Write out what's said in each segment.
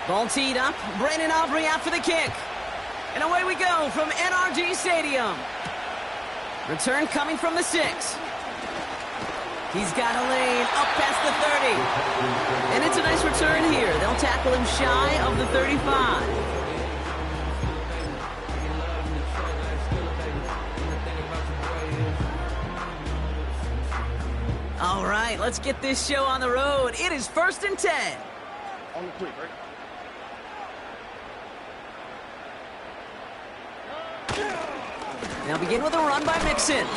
Ball teed up. Brandon Aubrey out for the kick. And away we go from NRG Stadium. Return coming from the 6. He's got a lane up past the 30. And it's a nice return here. They'll tackle him shy of the 35. All right, let's get this show on the road. It is 1st and 10. On the quick, right? Now begin with a run by Mixon.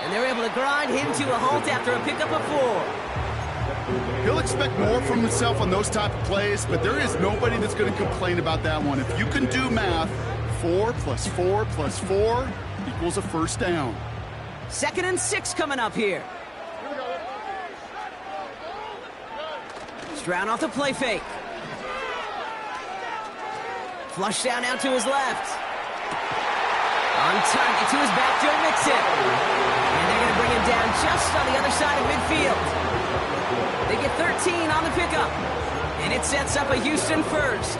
And they're able to grind him to a halt after a pickup of 4. He'll expect more from himself on those type of plays, but there is nobody that's going to complain about that one. If you can do math, 4 plus 4 plus 4 equals a first down. 2nd and 6 coming up here. Stroud off the play fake. Flush down out to his left. On target to his back, Joe Mixon. And they're going to bring him down just on the other side of midfield. They get 13 on the pickup. And it sets up a Houston first.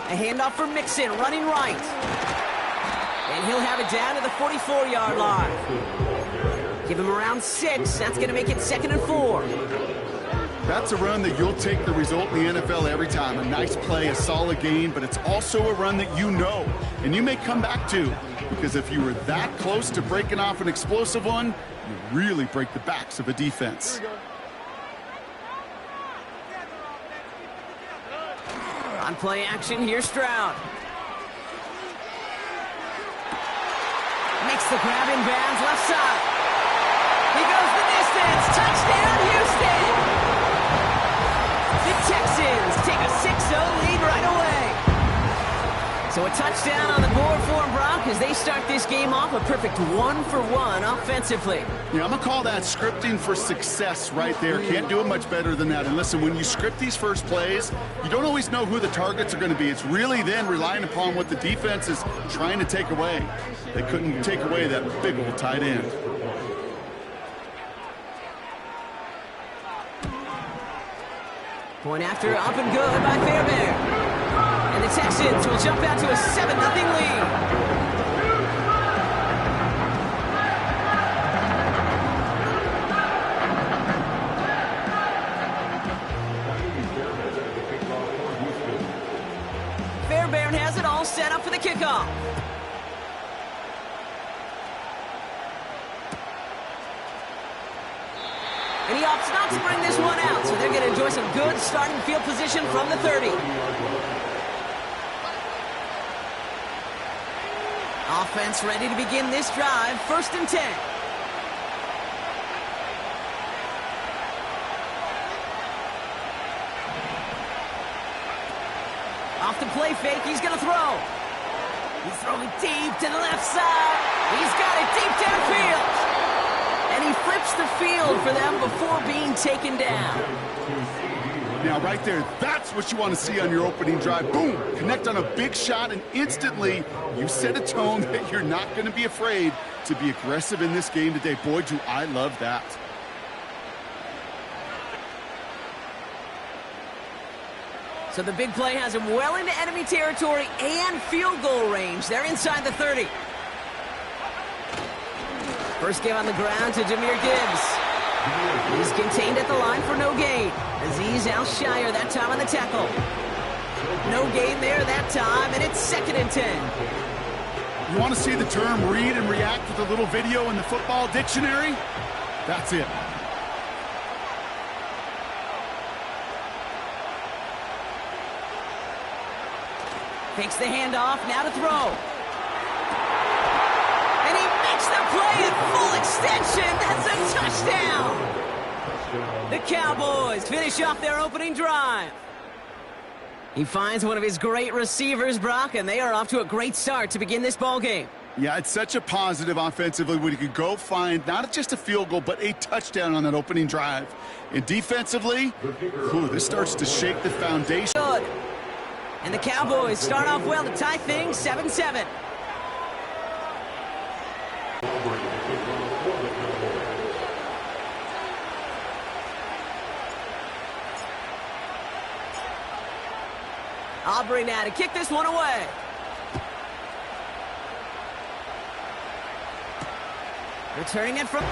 A handoff for Mixon, running right. And he'll have it down to the 44-yard line. Give him around 6. That's going to make it 2nd and 4. That's a run that you'll take the result in the NFL every time. A nice play, a solid gain, but it's also a run that you know, and you may come back to, because if you were that close to breaking off an explosive one, you really break the backs of a defense. On play action, here's Stroud. Makes the grab in bounds, left side. He goes the distance. Touchdown, Houston! The Texans take a 6-0 lead right away. So a touchdown on the board for them, Brock, as they start this game off a perfect 1-for-1 offensively. Yeah, I'm going to call that scripting for success right there. Can't do it much better than that. And listen, when you script these first plays, you don't always know who the targets are going to be. It's really then relying upon what the defense is trying to take away. They couldn't take away that big old tight end. Point after, up and good by Fairbairn. And the Texans will jump out to a 7-0 lead. Fairbairn has it all set up for the kickoff. And he opts not to bring this one out, so they're going to enjoy some good starting field position from the 30. Offense ready to begin this drive, 1st and 10. Off the play fake, he's going to throw. He's throwing deep to the left side. He's got it deep downfield. And he flips the field for them before being taken down. Now, right there, that's what you want to see on your opening drive. Boom! Connect on a big shot, and instantly you set a tone that you're not going to be afraid to be aggressive in this game today. Boy, do I love that. So the big play has him well into enemy territory and field goal range. They're inside the 30. First give on the ground to Jahmyr Gibbs. He's contained at the line for no gain. Azeez Al-Shire that time on the tackle. No gain there that time, and it's 2nd and 10. You want to see the term read and react with a little video in the football dictionary? That's it. Takes the handoff, now to throw. And he makes the play at full extension. That's a touchdown. The Cowboys finish off their opening drive. He finds one of his great receivers, Brock, and they are off to a great start to begin this ball game. Yeah, it's such a positive offensively when you could go find not just a field goal, but a touchdown on that opening drive. And defensively, this starts to shake the foundation. Good. And the Cowboys start off well to tie things 7-7. Aubrey now to kick this one away. Returning it from...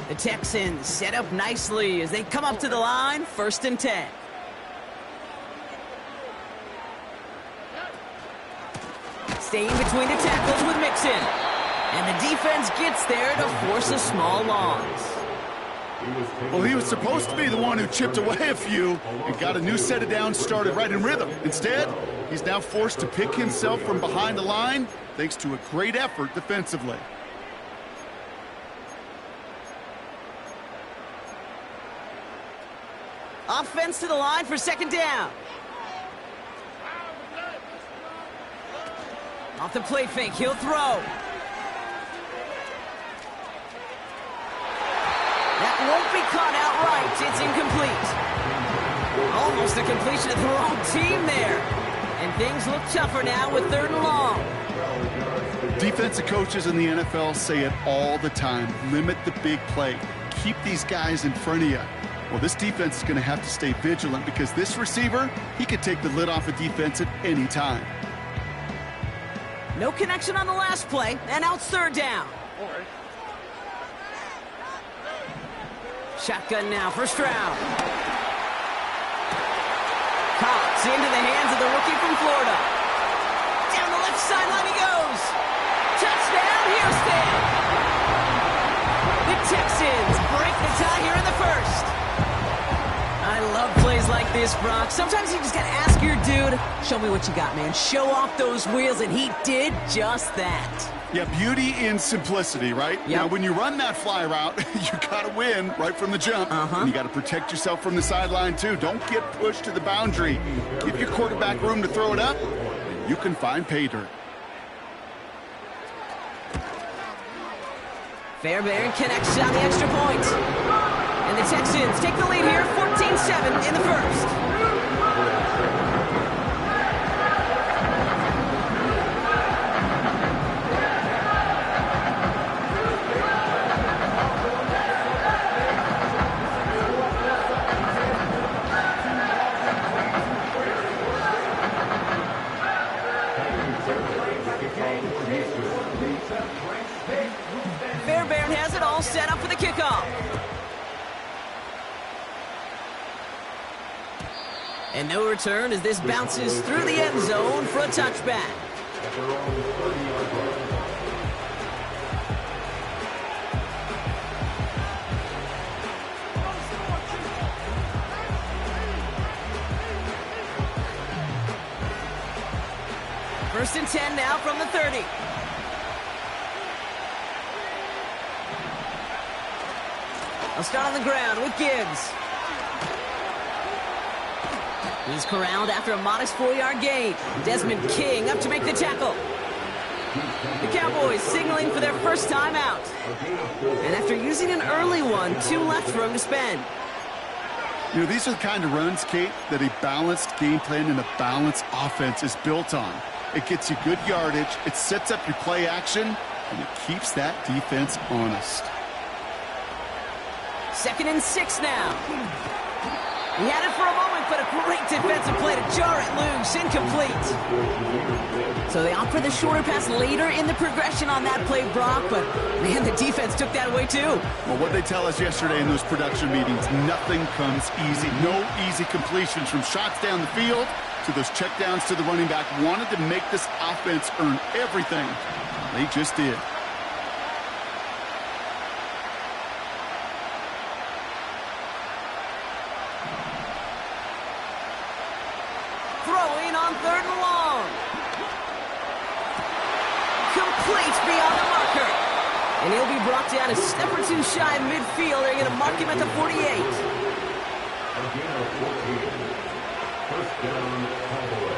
The Texans set up nicely as they come up to the line, 1st and 10. Staying between the tackles with Mixon. And the defense gets there to force a small loss. Well, he was supposed to be the one who chipped away a few and got a new set of downs started right in rhythm. Instead, he's now forced to pick himself from behind the line thanks to a great effort defensively. Offense to the line for 2nd down. Off the play fake, he'll throw. That won't be caught outright. It's incomplete. Almost a completion of the wrong team there. And things look tougher now with 3rd and long. Defensive coaches in the NFL say it all the time. Limit the big play. Keep these guys in front of you. Well, this defense is going to have to stay vigilant because this receiver, he could take the lid off a defense at any time. No connection on the last play, and now it's 3rd down. Shotgun now for Stroud. Cox into the hands of the rookie from Florida. Down the left sideline he goes. Touchdown, Houston! The Texans break the tie here in the 1st. I love plays like this, Brock. Sometimes you just gotta ask your dude, show me what you got, man. Show off those wheels, and he did just that. Yeah, beauty in simplicity, right? Yep. Now, when you run that fly route, you got to win right from the jump. And you got to protect yourself from the sideline, too. Don't get pushed to the boundary. Give your quarterback room to throw it up, and you can find pay dirt. Fairbairn connects on the extra point. And the Texans take the lead here, 14-7 in the 1st. Fairbairn has it all set up for the kickoff. And no return as this bounces through the end zone for a touchback. First and 10 now from the 30. I'll start on the ground with Gibbs. He's corralled after a modest 4-yard gain. Desmond King up to make the tackle. The Cowboys signaling for their first time out. And after using an early one, 2 left for him to spend. You know, these are the kind of runs, Kate, that a balanced game plan and a balanced offense is built on. It gets you good yardage, it sets up your play action, and it keeps that defense honest. 2nd and 6 now. He had it for a moment, but a great defensive play to jar it loose, incomplete. So they opt for the shorter pass later in the progression on that play, Brock, but man, the defense took that away too. Well, what they tell us yesterday in those production meetings, nothing comes easy. No easy completions from shots down the field to those checkdowns to the running back. Wanted to make this offense earn everything. They just did. Throwing on 3rd and long. Complete beyond the marker. And he'll be brought down a step or two shy of midfield. They're going to mark him at the 48. Again, 14. First down, Cowboys.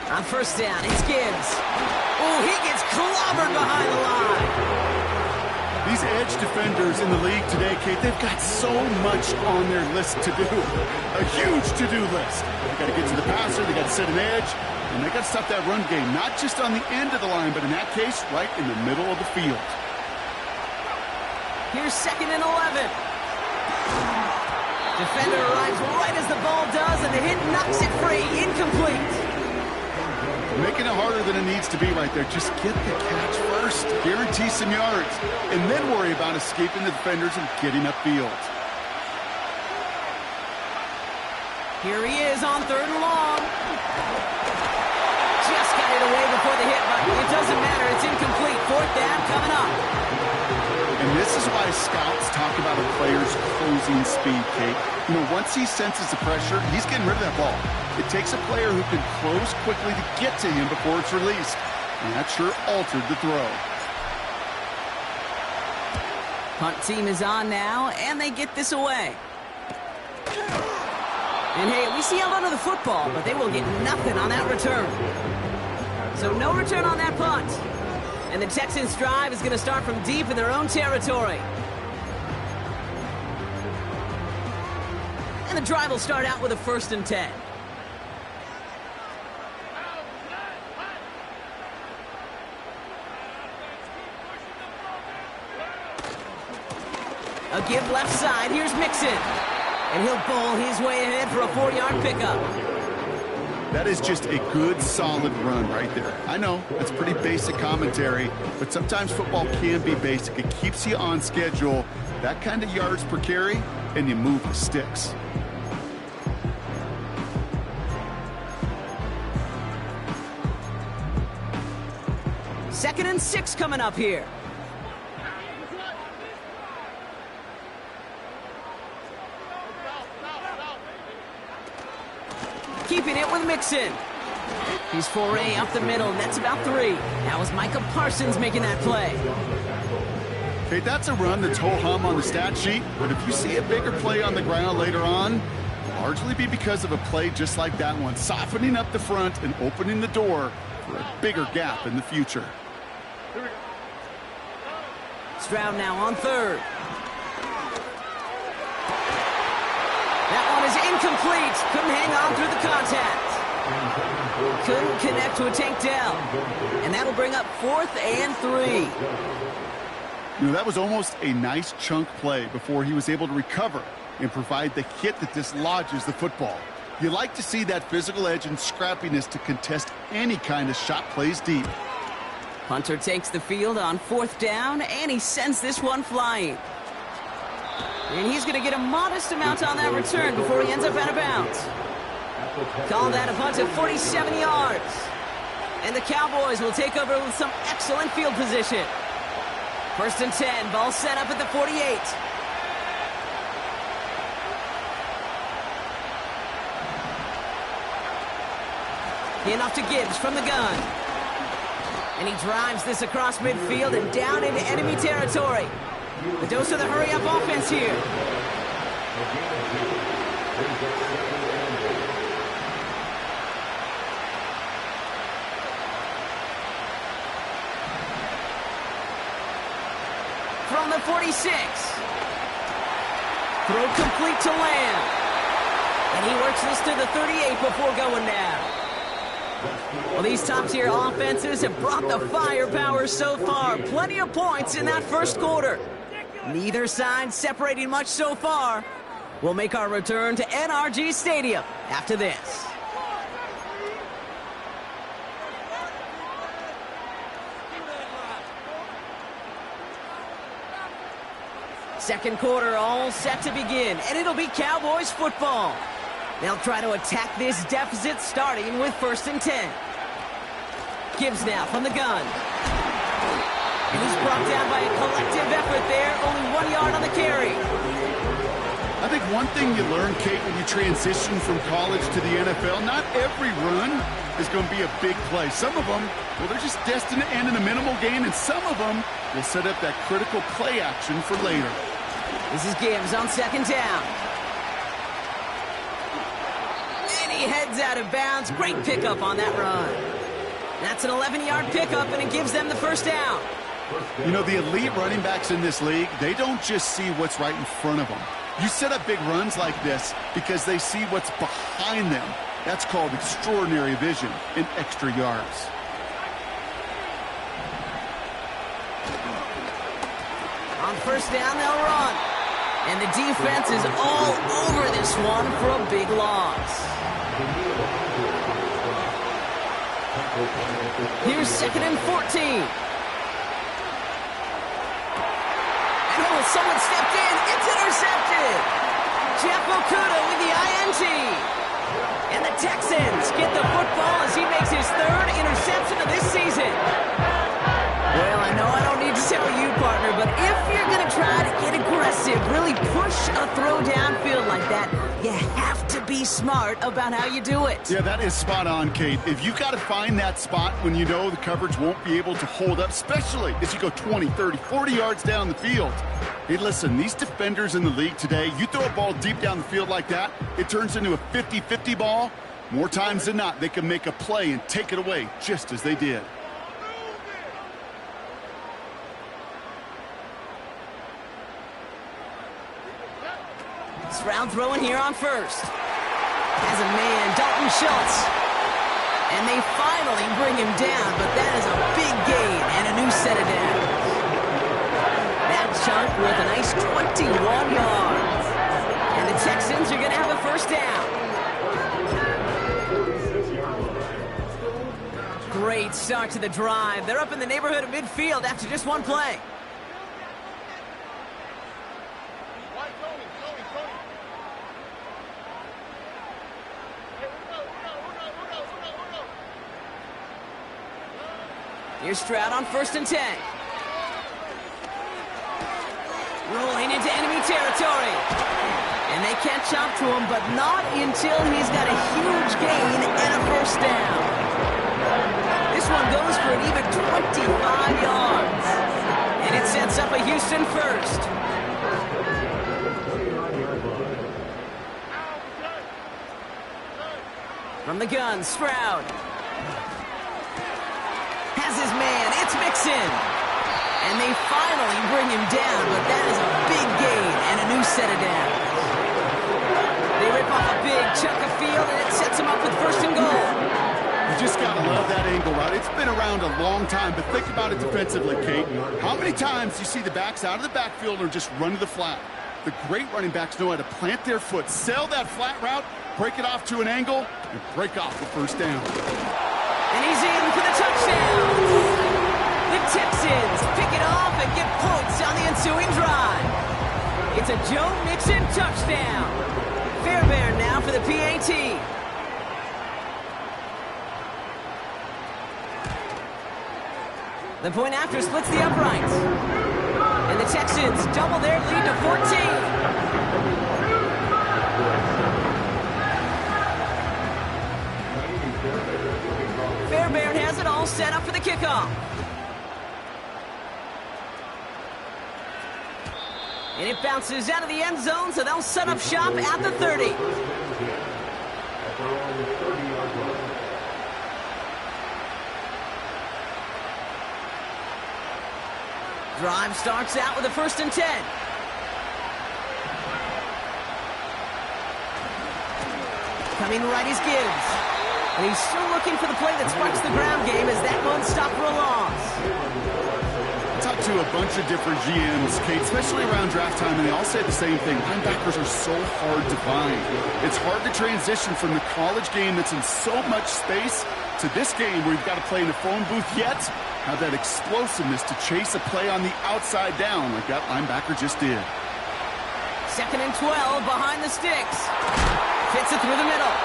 On first down, it's Gibbs. Oh, he gets clobbered behind the line. These edge defenders in the league today, Kate, they've got so much on their list to do. A huge to-do list. They got to get to the passer, they got to set an edge, and they got to stop that run game, not just on the end of the line, but in that case, right in the middle of the field. Here's 2nd and 11. Defender arrives right as the ball does, and the hit knocks it free. Incomplete. Making it harder than it needs to be right there. Just get the catch first. Guarantee some yards. And then worry about escaping the defenders and getting upfield. Here he is on 3rd and long. Just got it away before the hit, but it doesn't matter. It's incomplete. 4th down coming up. And this is why scouts talk about a player's closing speed, Kate. You know, once he senses the pressure, he's getting rid of that ball. It takes a player who can close quickly to get to him before it's released. And that sure altered the throw. Punt team is on now, and they get this away. And hey, we see held onto the football, but they will get nothing on that return. So no return on that punt. And the Texans' drive is going to start from deep in their own territory. And the drive will start out with a 1st and 10. A give left side. Here's Mixon. And he'll bowl his way ahead for a 4-yard pickup. That is just a good, solid run right there. I know, that's pretty basic commentary, but sometimes football can be basic. It keeps you on schedule. That kind of yards per carry, and you move the sticks. Second and 6 coming up here. Keeping it with Mixon. He's 4A up the middle, and that's about 3. That was Micah Parsons making that play. Okay, that's a run that's ho-hum on the stat sheet, but if you see a bigger play on the ground later on, largely be because of a play just like that one, softening up the front and opening the door for a bigger gap in the future. Stroud now on 3rd. That one is incomplete. Couldn't hang on through the contact. Couldn't connect to a takedown. And that'll bring up 4th and 3. You know, that was almost a nice chunk play before he was able to recover and provide the hit that dislodges the football. You like to see that physical edge and scrappiness to contest any kind of shot plays deep. Hunter takes the field on 4th down, and he sends this one flying. And he's going to get a modest amount on that return before he ends up out of bounds. Call that a punt of 47 yards. And the Cowboys will take over with some excellent field position. 1st and 10, ball set up at the 48. Enough to Gibbs from the gun. And he drives this across midfield and down into enemy territory. A dose of the hurry-up offense here. From the 46. Throw complete to Lamb. And he works this to the 38 before going down. Well, these top-tier offenses have brought the firepower so far. Plenty of points in that first quarter. Neither side separating much so far. We'll make our return to NRG Stadium after this. Second quarter all set to begin, and it'll be Cowboys football. They'll try to attack this deficit, starting with 1st and 10. Gibbs now from the gun. And he's brought down by a collective effort there. Only 1 yard on the carry. I think one thing you learn, Kate, when you transition from college to the NFL, not every run is going to be a big play. Some of them, well, they're just destined to end in a minimal gain, and some of them will set up that critical play action for later. This is Gibbs on 2nd down. And he heads out of bounds. Great pickup on that run. That's an 11-yard pickup, and it gives them the 1st down. You know, the elite running backs in this league, they don't just see what's right in front of them. You set up big runs like this because they see what's behind them. That's called extraordinary vision and extra yards. On 1st down, they'll run. And the defense is all over this one for a big loss. Here's 2nd and 14. And oh, someone stepped in. It's intercepted. Yaboypetah with the INT. And the Texans get the football as he makes his 3rd interception of this season. Well, I know I don't need to tell you, partner, but if you're going to try to get aggressive, really push a throw downfield like that, you have to be smart about how you do it. Yeah, that is spot on, Kate. If you've got to find that spot when you know the coverage won't be able to hold up, especially as you go 20, 30, 40 yards down the field. Hey, listen, these defenders in the league today, you throw a ball deep down the field like that, it turns into a 50-50 ball. More times than not, they can make a play and take it away, just as they did. Stroud throwing here on 1st. Has a man, Dalton Schultz. And they finally bring him down, but that is a big gain and a new set of downs. That chunk worth a nice 21 yards. And the Texans are going to have a 1st down. Great start to the drive. They're up in the neighborhood of midfield after just one play. Here's Stroud on 1st and 10. Rolling into enemy territory. And they catch up to him, but not until he's got a huge gain and a 1st down. This one goes for an even 25 yards. And it sets up a Houston 1st. From the gun, Stroud. Has his man, it's Mixon. And they finally bring him down, but that is a big gain and a new set of downs. They rip off a big chunk of field, and it sets them up with 1st and goal. You just got to love that angle, right? It's been around a long time, but think about it defensively, Kate. How many times do you see the backs out of the backfield or just run to the flat? The great running backs know how to plant their foot, sell that flat route, break it off to an angle, and break off the 1st down. And he's in for the touchdown. The Texans pick it off and get points on the ensuing drive. It's a Joe Mixon touchdown. Fairbairn now for the PAT. The point after splits the uprights. And the Texans double their lead to 14. Fairbairn has it all set up for the kickoff. And it bounces out of the end zone, so they'll set up shop at the 30. Drive starts out with a 1st and 10. Coming right is Gibbs. And he's still looking for the play that sparks the ground game as that one stopped for a loss. I talked to a bunch of different GMs, Kate, especially around draft time, and they all say the same thing. Linebackers are so hard to find. It's hard to transition from the college game that's in so much space to this game where you've got to play in a phone booth, yet have that explosiveness to chase a play on the outside down like that linebacker just did. 2nd and 12 behind the sticks. Fits it through the middle.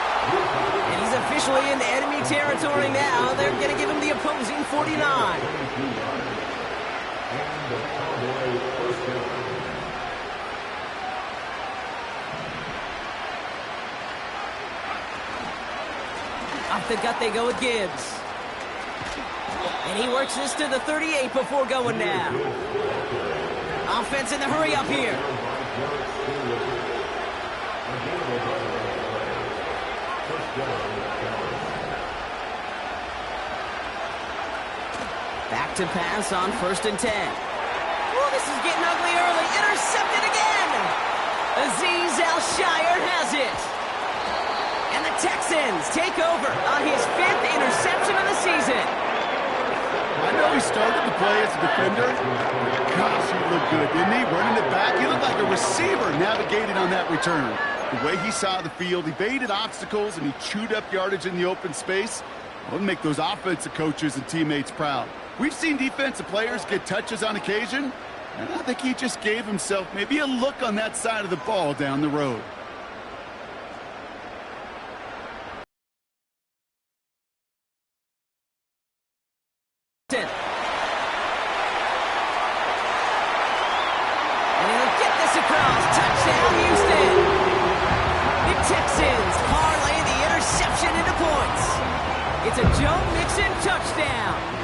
And he's officially in enemy territory now. They're going to give him the opposing 49. Off the gut they go with Gibbs. And he works this to the 38 before going down. Offense in the hurry up here. Back to pass on 1st and 10. Oh, this is getting ugly early. Intercepted again. Azeez Al-Shire has it. And the Texans take over on his 5th interception of the season. I know he started the play as a defender. Gosh, he looked good, didn't he? Running it back, he looked like a receiver navigating on that return. The way he saw the field, he baited obstacles and he chewed up yardage in the open space. Well, it'll make those offensive coaches and teammates proud. We've seen defensive players get touches on occasion, and I think he just gave himself maybe a look on that side of the ball down the road. And he'll get this across. Touchdown, Houston. The Texans parlay the interception into points. It's a Joe Mixon touchdown.